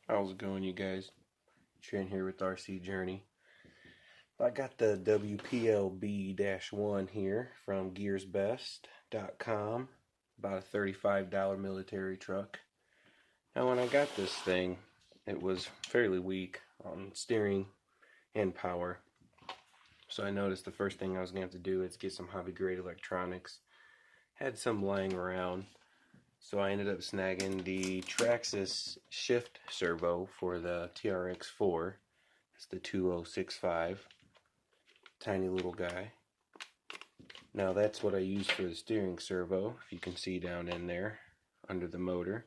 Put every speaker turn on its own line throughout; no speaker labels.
How's it going, you guys? Trent here with RC Journey. I got the WPLB-1 here from gearsbest.com, about a $35 military truck. Now when I got this thing, it was fairly weak on steering and power. So I noticed the first thing I was going to have to do is get some hobby grade electronics. Had some lying around. So I ended up snagging the Traxxas shift servo for the TRX4. It's the 2065. Tiny little guy. Now that's what I use for the steering servo, if you can see down in there under the motor.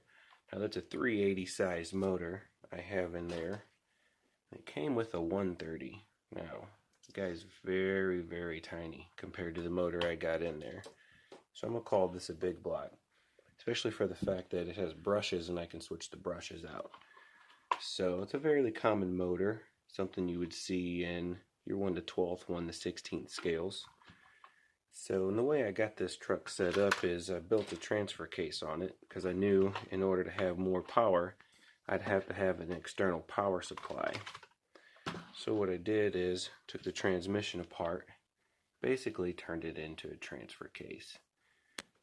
Now that's a 380 size motor I have in there. It came with a 130. Now this guy's very, very tiny compared to the motor I got in there. So I'm going to call this a big block. Especially for the fact that it has brushes and I can switch the brushes out. So it's a fairly common motor, something you would see in your 1/12, 1/16 scales. So in the way I got this truck set up is I built a transfer case on it because I knew in order to have more power I'd have to have an external power supply. So what I did is took the transmission apart, basically turned it into a transfer case.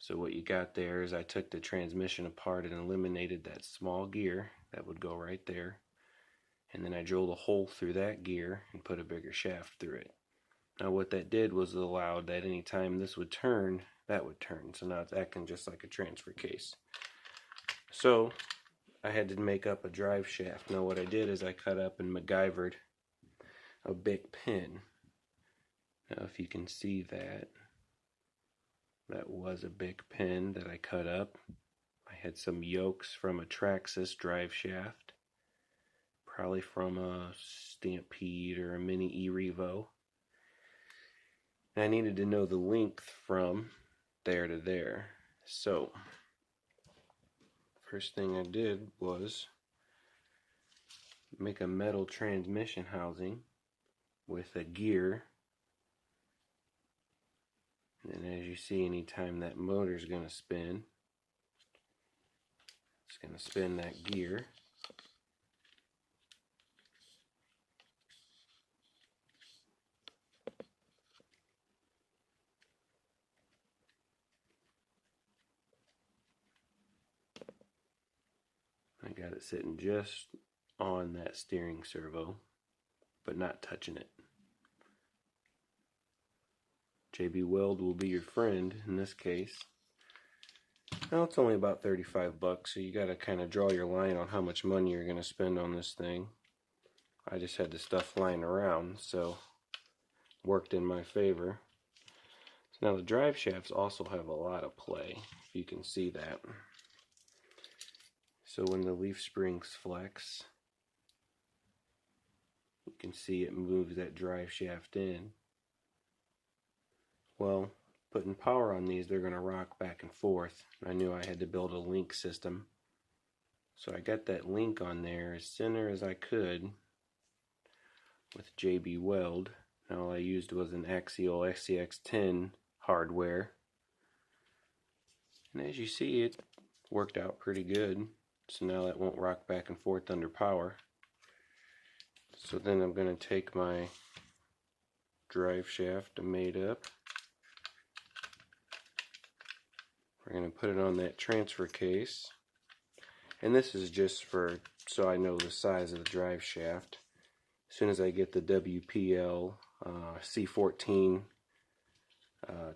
So what you got there is I took the transmission apart and eliminated that small gear that would go right there. And then I drilled a hole through that gear and put a bigger shaft through it. Now what that did was it allowed that any time this would turn, that would turn. So now it's acting just like a transfer case. So I had to make up a drive shaft. Now what I did is I cut up and MacGyvered a big pin. Now if you can see that. That was a big pin that I cut up. I had some yokes from a Traxxas drive shaft, probably from a Stampede or a Mini E-Revo. And I needed to know the length from there to there. So, first thing I did was make a metal transmission housing with a gear. And as you see, anytime that motor is going to spin, it's going to spin that gear. I got it sitting just on that steering servo, but not touching it. JB Weld will be your friend in this case. Now it's only about 35 bucks, so you gotta kind of draw your line on how much money you're gonna spend on this thing. I just had the stuff lying around, so worked in my favor. So now the drive shafts also have a lot of play, if you can see that. So when the leaf springs flex, you can see it moves that drive shaft in. Well, putting power on these, they're going to rock back and forth. I knew I had to build a link system. So I got that link on there as center as I could with JB Weld. And all I used was an axial SCX10 hardware. And as you see, it worked out pretty good. So now that won't rock back and forth under power. So then I'm going to take my drive shaft I made up. We're going to put it on that transfer case. And this is just for so I know the size of the drive shaft. As soon as I get the WPL C14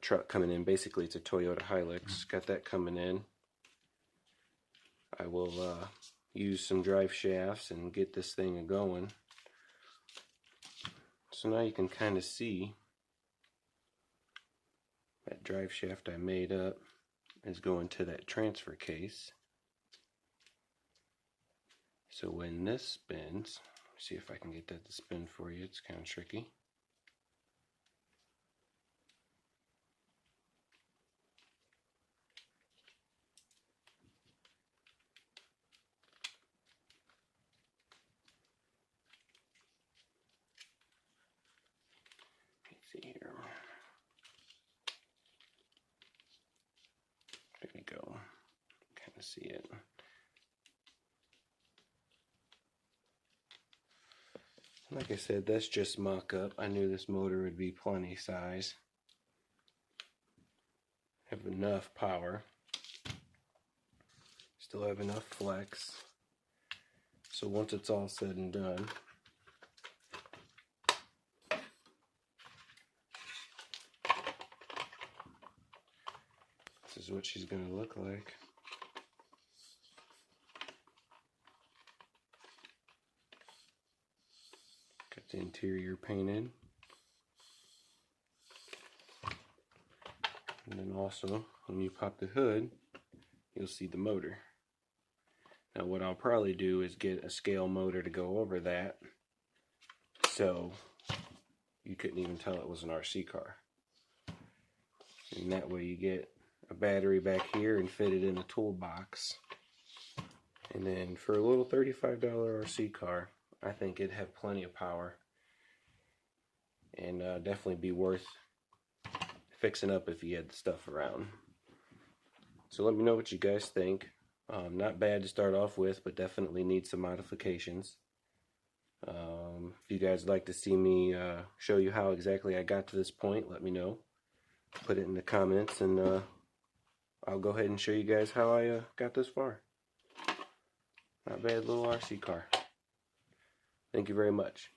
truck coming in, basically it's a Toyota Hilux, got that coming in, I will use some drive shafts and get this thing going. So now you can kind of see that drive shaft I made up is going to that transfer case. So when this spins, see if I can get that to spin for you, it's kind of tricky. Let's see here. There we go. Kind of see it. Like I said, that's just mock-up. I knew this motor would be plenty size. Have enough power. Still have enough flex. So once it's all said and done, this is what she's going to look like. Got the interior painted. And then also, when you pop the hood, you'll see the motor. Now what I'll probably do is get a scale motor to go over that, so you couldn't even tell it was an RC car. And that way you get a battery back here and fit it in a toolbox. And then for a little $35 RC car, I think it'd have plenty of power and definitely be worth fixing up if you had the stuff around. So let me know what you guys think. Not bad to start off with, but definitely needs some modifications. If you guys would like to see me show you how exactly I got to this point, let me know. Put it in the comments, and I'll go ahead and show you guys how I got this far. Not bad little RC car. Thank you very much.